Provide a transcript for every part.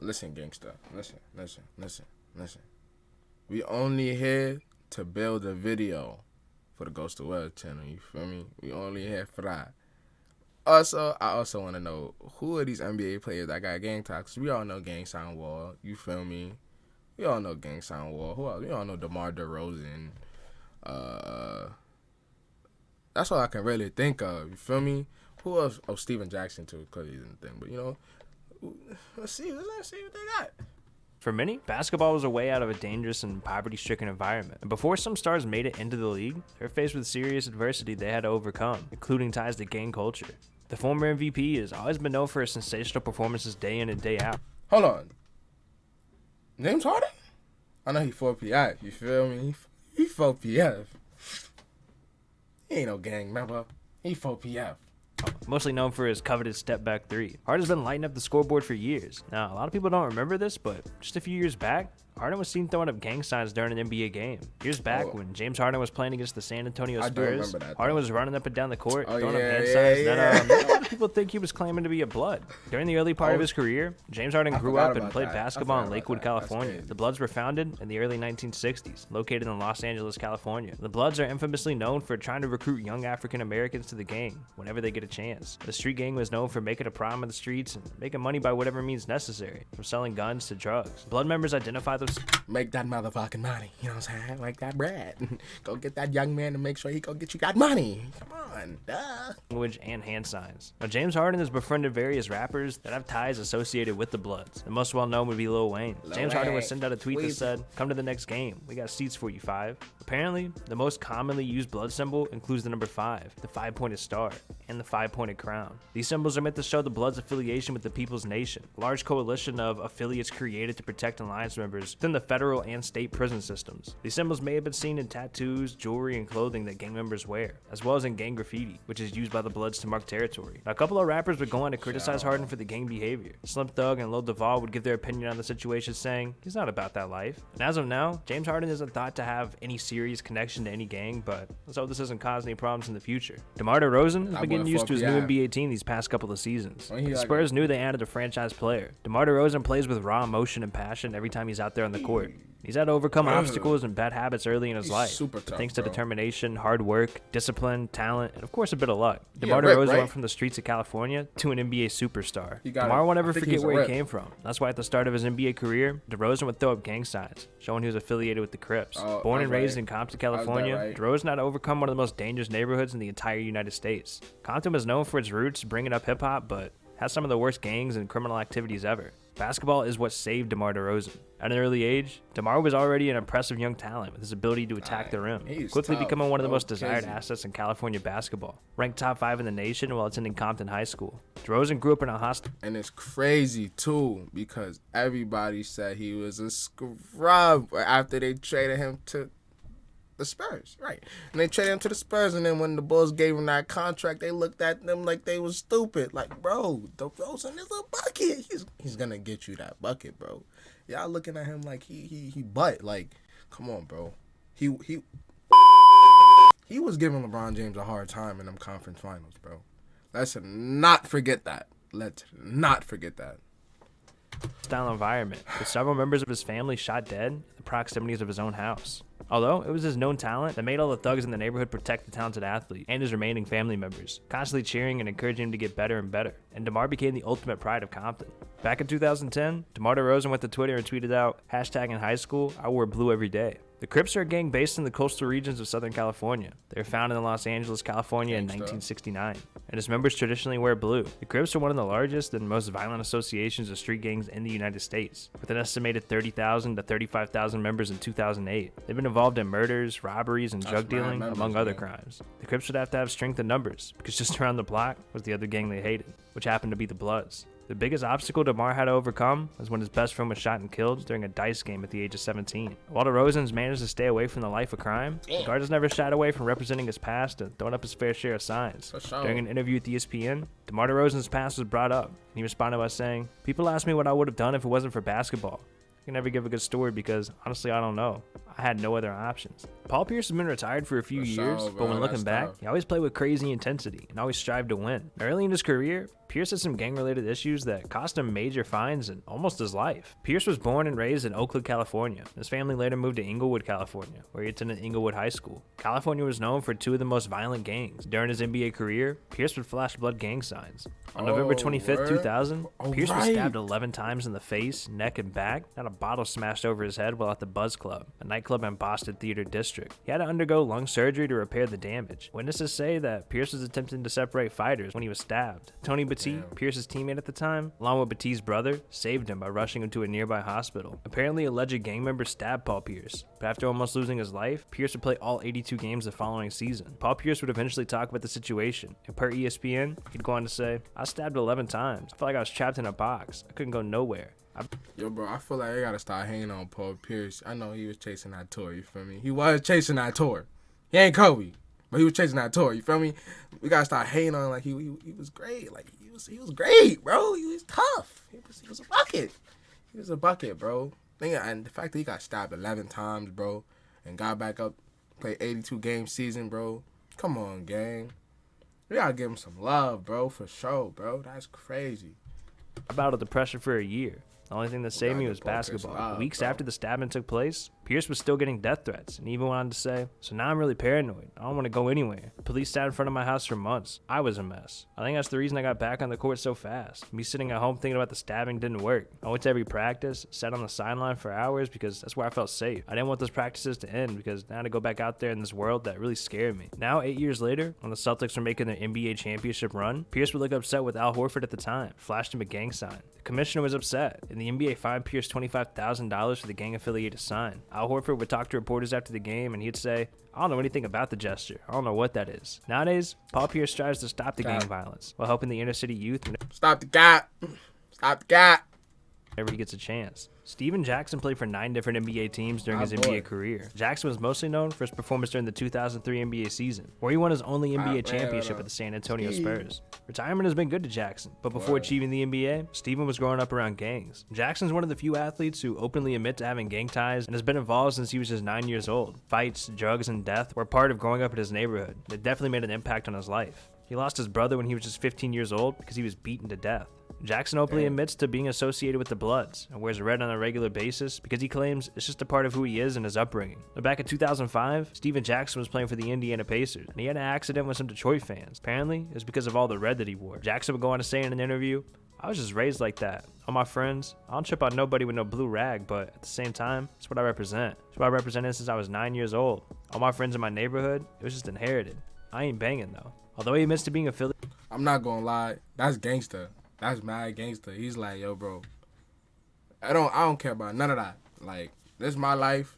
listen, gangsta. Listen. We only here to build a video for the Ghost of Wells channel. You feel me? We only here for that. Also, I also want to know who are these NBA players that got gang talks. We all know Gang Sign Wall. You feel me? We all know Gang Sign Wall. Who else? We all know DeMar DeRozan. That's all I can really think of. You feel me? Who else? Oh, Steven Jackson too, because he's in the thing. But you know, let's see what they got. For many, basketball was a way out of a dangerous and poverty-stricken environment. And before some stars made it into the league, they were faced with serious adversity they had to overcome, including ties to gang culture. The former MVP has always been known for his sensational performances day in and day out. Hold on. James Harden? I know he 4PF. You feel me? He 4PF. He ain't no gang member. He 4PF. Mostly known for his coveted step-back three. Harden's been lighting up the scoreboard for years. Now, a lot of people don't remember this, but just a few years back, Harden was seen throwing up gang signs during an NBA game. Years back, when James Harden was playing against the San Antonio Spurs, Harden was running up and down the court, throwing up hand signs that a lot of people think he was claiming to be a Blood. During the early part of his career, James Harden grew up and played basketball in Lakewood, California. The Bloods were founded in the early 1960s, located in Los Angeles, California. The Bloods are infamously known for trying to recruit young African Americans to the gang whenever they get a chance. The street gang was known for making a problem in the streets and making money by whatever means necessary, from selling guns to drugs. Blood members identify those. Make that motherfucking money. You know what I'm saying? Like that bread. Go get that young man to make sure he go get you that money. Come on. Duh. Language and hand signs. Now, James Harden has befriended various rappers that have ties associated with the Bloods. The most well-known would be Lil Wayne. James Harden would send out a tweet that said, "Come to the next game. We got seats for you, 5." Apparently, the most commonly used blood symbol includes the number 5, the 5-pointed star, and the 5-pointed crown. These symbols are meant to show the Bloods' affiliation with the People's Nation, a large coalition of affiliates created to protect alliance members within the federal and state prison systems. These symbols may have been seen in tattoos, jewelry, and clothing that gang members wear, as well as in gang graffiti, which is used by the Bloods to mark territory. Now, a couple of rappers would go on to criticize Harden for the gang behavior. Slim Thug and Lil Duval would give their opinion on the situation, saying he's not about that life. And as of now, James Harden isn't thought to have any serious connection to any gang, but let's hope this doesn't cause any problems in the future. DeMar DeRozan has been getting used to his new NBA team these past couple of seasons. The Spurs knew they added a franchise player. DeMar DeRozan plays with raw emotion and passion every time he's out there on the court. He's had to overcome obstacles and bad habits early in his life. Super tough, thanks to determination, hard work, discipline, talent, and of course a bit of luck. DeMar DeRozan went from the streets of California to an NBA superstar. DeMar won't ever forget where he came from. That's why at the start of his NBA career, DeRozan would throw up gang signs, showing he was affiliated with the Crips. Born and raised in Compton, California, DeRozan had to overcome one of the most dangerous neighborhoods in the entire United States. Compton was known for its roots bringing up hip-hop, but has some of the worst gangs and criminal activities ever. Basketball is what saved DeMar DeRozan. At an early age, DeMar was already an impressive young talent with his ability to attack the rim, quickly becoming one of the most desired assets in California basketball. Ranked top 5 in the nation while attending Compton High School. DeRozan grew up in a hostel. And it's crazy, too, because everybody said he was a scrub after they traded him to the Spurs, right? And they traded him to the Spurs, and then when the Bulls gave him that contract, they looked at them like they was stupid. Like, bro, DeRozan is a bucket. He's gonna get you that bucket, bro. Y'all looking at him like he butt. Like, come on, bro. He was giving LeBron James a hard time in them conference finals, bro. Let's not forget that. Style environment, with several members of his family shot dead in the proximities of his own house. Although it was his known talent that made all the thugs in the neighborhood protect the talented athlete and his remaining family members, constantly cheering and encouraging him to get better and better. And DeMar became the ultimate pride of Compton. Back in 2010, DeMar DeRozan went to Twitter and tweeted out, "Hashtag in high school, I wore blue every day." The Crips are a gang based in the coastal regions of Southern California. They were founded in Los Angeles, California in 1969, and its members traditionally wear blue. The Crips are one of the largest and most violent associations of street gangs in the United States, with an estimated 30,000 to 35,000 members in 2008. They've been involved in murders, robberies, and drug dealing, among other crimes. The Crips would have to have strength in numbers, because just around the block was the other gang they hated, which happened to be the Bloods. The biggest obstacle DeMar had to overcome was when his best friend was shot and killed during a dice game at the age of 17. While DeRozan's managed to stay away from the life of crime, the guard has never shied away from representing his past and throwing up his fair share of signs. During an interview with ESPN, DeMar DeRozan's past was brought up, and he responded by saying, "People ask me what I would have done if it wasn't for basketball. I can never give a good story because, honestly, I don't know. I had no other options." Paul Pierce has been retired for a few years, but when looking back, he always played with crazy intensity and always strived to win. Early in his career, Pierce had some gang-related issues that cost him major fines and almost his life. Pierce was born and raised in Oakland, California. His family later moved to Inglewood, California, where he attended Inglewood High School. California was known for two of the most violent gangs. During his NBA career, Pierce would flash blood gang signs. On November 25th, 2000, Pierce was stabbed 11 times in the face, neck, and back, had a bottle smashed over his head while at the Buzz Club, a nightclub in Boston Theater District. He had to undergo lung surgery to repair the damage. Witnesses say that Pierce was attempting to separate fighters when he was stabbed. Tony Batiste, Pierce's teammate at the time, along with Batiste's brother, saved him by rushing him to a nearby hospital. Apparently, alleged gang members stabbed Paul Pierce, but after almost losing his life, Pierce would play all 82 games the following season. Paul Pierce would eventually talk about the situation, and per ESPN, he'd go on to say, "I stabbed 11 times. I felt like I was trapped in a box. I couldn't go nowhere." Yo, bro, I feel like I gotta start hanging on Paul Pierce. I know he was chasing that tour, you feel me? He was chasing that tour. He ain't Kobe, but he was chasing that tour, you feel me? We gotta start hating on him like he was great. Like he was great, bro. He was tough. He was a bucket. He was a bucket, bro. And the fact that he got stabbed 11 times, bro, and got back up, played 82 game season, bro. Come on, gang. We gotta give him some love, bro, for sure, bro. That's crazy. I battled depression for a year. The only thing that saved me was basketball. Weeks after the stabbing took place, Pierce was still getting death threats and even went on to say, "So now I'm really paranoid. I don't want to go anywhere. Police sat in front of my house for months. I was a mess. I think that's the reason I got back on the court so fast. Me sitting at home thinking about the stabbing didn't work. I went to every practice, sat on the sideline for hours because that's where I felt safe. I didn't want those practices to end because now to go back out there in this world that really scared me." Now, 8 years later, when the Celtics were making their NBA championship run, Pierce would look upset with Al Horford at the time, flashed him a gang sign. The commissioner was upset, and the NBA fined Pierce $25,000 for the gang-affiliated sign. Al Horford would talk to reporters after the game, and he'd say, "I don't know anything about the gesture. I don't know what that is." Nowadays, Paul Pierce strives to stop the gang violence while helping the inner-city youth Stop the gap. Stop the gap. whenever he gets a chance. Steven Jackson played for 9 different NBA teams during his NBA career. Jackson was mostly known for his performance during the 2003 NBA season, where he won his only NBA championship with the San Antonio Spurs. Retirement has been good to Jackson, but before achieving the NBA, Steven was growing up around gangs. Jackson's one of the few athletes who openly admit to having gang ties and has been involved since he was just 9 years old. Fights, drugs, and death were part of growing up in his neighborhood. It definitely made an impact on his life. He lost his brother when he was just 15 years old because he was beaten to death. Jackson openly admits to being associated with the Bloods and wears red on a regular basis because he claims it's just a part of who he is and his upbringing. But back in 2005, Steven Jackson was playing for the Indiana Pacers, and he had an accident with some Detroit fans. Apparently, it was because of all the red that he wore. Jackson would go on to say in an interview, "I was just raised like that. All my friends, I don't trip on nobody with no blue rag, but at the same time, it's what I represent. It's what I represented since I was 9 years old. All my friends in my neighborhood, it was just inherited. I ain't banging though." Although he admits to being affiliated, I'm not gonna lie, that's gangster. That's mad gangster. He's like, "Yo, bro, I don't care about none of that. Like, this is my life.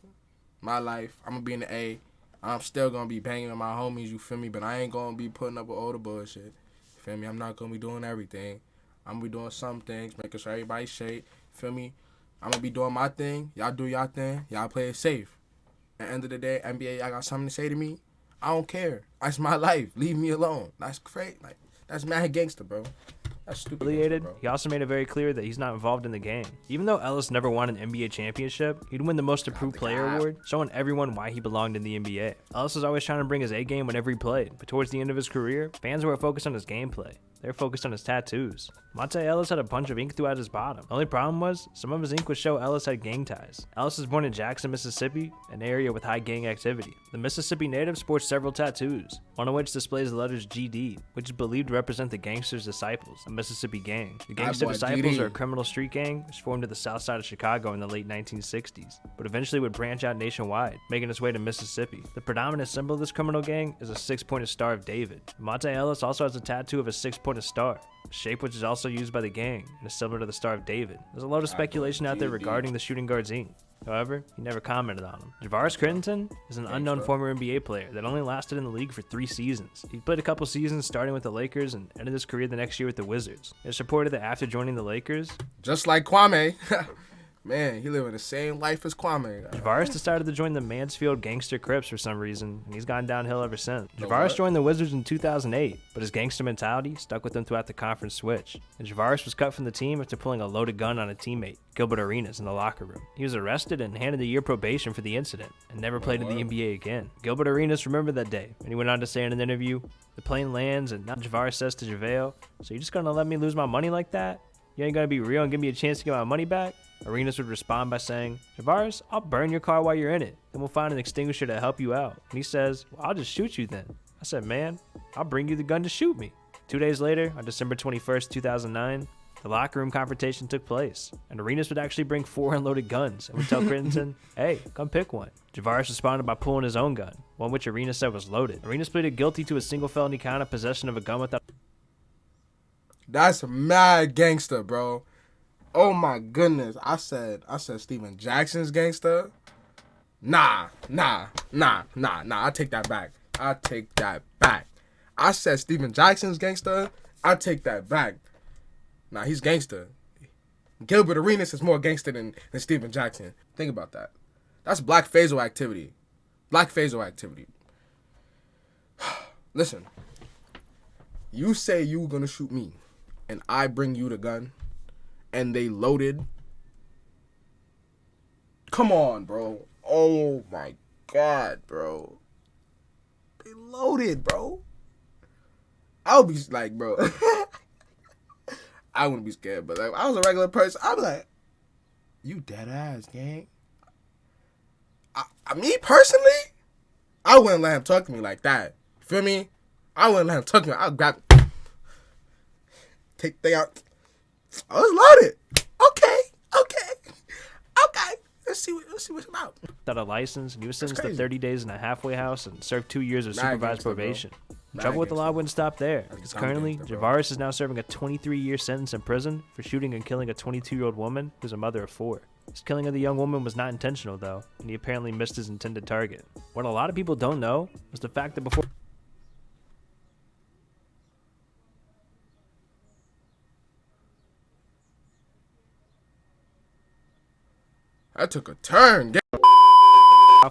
I'm gonna be in the A. I'm still gonna be banging with my homies, you feel me? But I ain't gonna be putting up with all the bullshit. You feel me? I'm not gonna be doing everything. I'm gonna be doing some things, making sure everybody's straight. Feel me? I'm gonna be doing my thing. Y'all do y'all thing. Y'all play it safe. At the end of the day, NBA, y'all got something to say to me? I don't care. That's my life. Leave me alone." That's crazy. Like, that's mad gangster, bro. That's stupid gangster, bro. He also made it very clear that he's not involved in the game. Even though Ellis never won an NBA championship, he'd win the Most Improved Player award, showing everyone why he belonged in the NBA. Ellis was always trying to bring his A game whenever he played, but towards the end of his career, fans were focused on his gameplay. They were focused on his tattoos. Monte Ellis had a bunch of ink throughout his bottom. The only problem was, some of his ink would show Ellis had gang ties. Ellis was born in Jackson, Mississippi, an area with high gang activity. The Mississippi native sports several tattoos, one of which displays the letters GD, which is believed to represent the Gangster's Disciples, a Mississippi gang. The Gangster Disciples are a criminal street gang which formed in the south side of Chicago in the late 1960s, but eventually would branch out nationwide, making its way to Mississippi. The predominant symbol of this criminal gang is a 6-pointed Star of David. Monte Ellis also has a tattoo of a 6-pointed star, a shape which is also used by the gang and is similar to the Star of David. There's a lot of speculation out there regarding the shooting guard's ink. However, he never commented on him. Javaris Crittenton is an unknown former NBA player that only lasted in the league for 3 seasons. He played a couple seasons starting with the Lakers and ended his career the next year with the Wizards. It's reported that after joining the Lakers, just like Kwame, Man, he living the same life as Kwame. Javaris decided to join the Mansfield Gangster Crips for some reason, and he's gone downhill ever since. The Javaris what? joined the Wizards in 2008, but his gangster mentality stuck with him throughout the conference switch. And Javaris was cut from the team after pulling a loaded gun on a teammate, Gilbert Arenas, in the locker room. He was arrested and handed a year probation for the incident, and never played in the NBA again. Gilbert Arenas remembered that day, and he went on to say in an interview, "The plane lands, and now Javaris says to JaVale, 'So you just gonna let me lose my money like that? You ain't gonna be real and give me a chance to get my money back?' Arenas would respond by saying, 'Javaris, I'll burn your car while you're in it, then we'll find an extinguisher to help you out.' And he says, 'Well, I'll just shoot you then.' I said, 'Man, I'll bring you the gun to shoot me.'" 2 days later, on December 21st, 2009, the locker room confrontation took place, and Arenas would actually bring 4 unloaded guns and would tell Crittenton, "Hey, come pick one." Javaris responded by pulling his own gun, one which Arenas said was loaded. Arenas pleaded guilty to a single felony count of possession of a gun without... That's mad gangster, bro. Oh my goodness. I said Steven Jackson's gangster. Nah. I take that back. I said Steven Jackson's gangster. I take that back. Nah, he's gangster. Gilbert Arenas is more gangster than Steven Jackson. Think about that. That's black phasal activity. Listen. You say you were gonna shoot me, and I bring you the gun, and they loaded. Come on, bro. Oh my God, bro. They loaded, bro. I would be like, bro. I wouldn't be scared, but like, if I was a regular person, I'd be like, you dead ass, gang. Me personally, I wouldn't let him talk to me like that. Feel me? I wouldn't let him talk to me. I'd grab, take the thing out. I was loaded. Okay. Let's see what it's about. without a license, and he was sentenced to crazy. 30 days in a halfway house and served 2 years of Mad supervised gangster, bro. probation. Mad Trouble with the law gangster. wouldn't stop there, That's because some currently, gangster, bro. Javaris is now serving a 23-year sentence in prison for shooting and killing a 22-year-old woman who's a mother of 4. His killing of the young woman was not intentional, though, and he apparently missed his intended target. What a lot of people don't know was the fact that before That took a turn.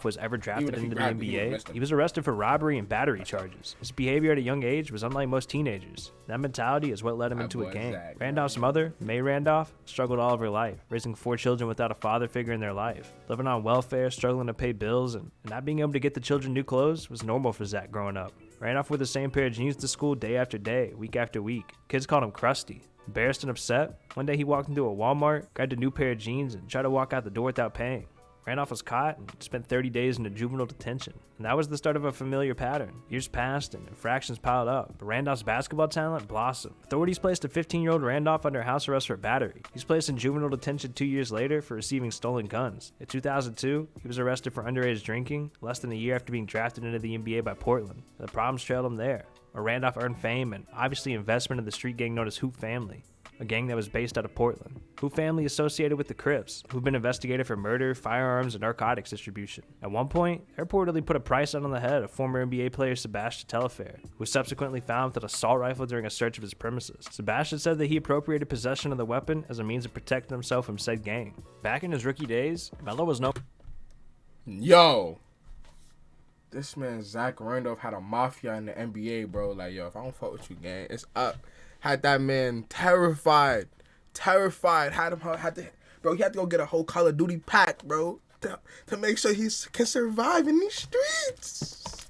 was ever drafted Even if he into the grabbed him, he would've NBA, missed him. he was arrested for robbery and battery charges. His behavior at a young age was unlike most teenagers. That mentality is what led him That into a boy gang. Zach, Randolph's mother, Mae Randolph, struggled all of her life, raising 4 children without a father figure in their life. Living on welfare, struggling to pay bills, and not being able to get the children new clothes was normal for Zach growing up. Randolph wore the same pair of jeans to school day after day, week after week. Kids called him Krusty. Embarrassed and upset, one day he walked into a Walmart, grabbed a new pair of jeans, and tried to walk out the door without paying. Randolph was caught and spent 30 days in a juvenile detention. And that was the start of a familiar pattern. Years passed and infractions piled up, but Randolph's basketball talent blossomed. Authorities placed a 15-year-old Randolph under house arrest for battery. He was placed in juvenile detention 2 years later for receiving stolen guns. In 2002, he was arrested for underage drinking, less than a year after being drafted into the NBA by Portland. And the problems trailed him there, where Randolph earned fame and obviously investment in the street gang known as Hoop Family, a gang that was based out of Portland. Hoop Family associated with the Crips, who've been investigated for murder, firearms, and narcotics distribution. At one point, they reportedly put a price on the head of former NBA player Sebastian Telfair, who was subsequently found with an assault rifle during a search of his premises. Sebastian said that he appropriated possession of the weapon as a means of protecting himself from said gang. Back in his rookie days, Melo was known Yo. This man, Zach Randolph, had a mafia in the NBA, bro. Like, yo, if I don't fuck with you, gang, it's up. Had that man terrified. Bro, he had to go get a whole Call of Duty pack, bro, to make sure he can survive in these streets.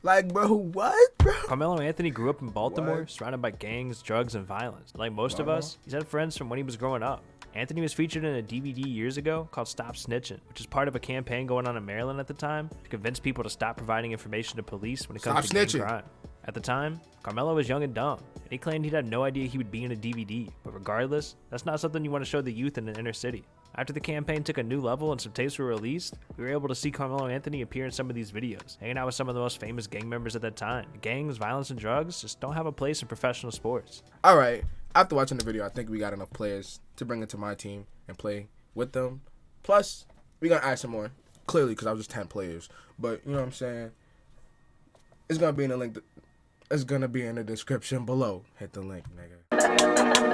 Like, bro, what, bro? Carmelo Anthony grew up in Baltimore, What? surrounded by gangs, drugs, and violence. Like most of us, he's had friends from when he was growing up. Anthony was featured in a DVD years ago called Stop Snitching, which is part of a campaign going on in Maryland at the time to convince people to stop providing information to police when it comes Stop to gang snitching. crime. At the time, Carmelo was young and dumb, and he claimed he'd had no idea he would be in a DVD. But regardless, that's not something you want to show the youth in an inner city. After the campaign took a new level and some tapes were released, we were able to see Carmelo Anthony appear in some of these videos, hanging out with some of the most famous gang members at that time. Gangs, violence, and drugs just don't have a place in professional sports. All right. After watching the video, I think we got enough players to bring it to my team and play with them. Plus, we're going to add some more. Clearly, because I was just 10 players. But, you know what I'm saying? It's going to be in the link. It's going to be in the description below. Hit the link, nigga.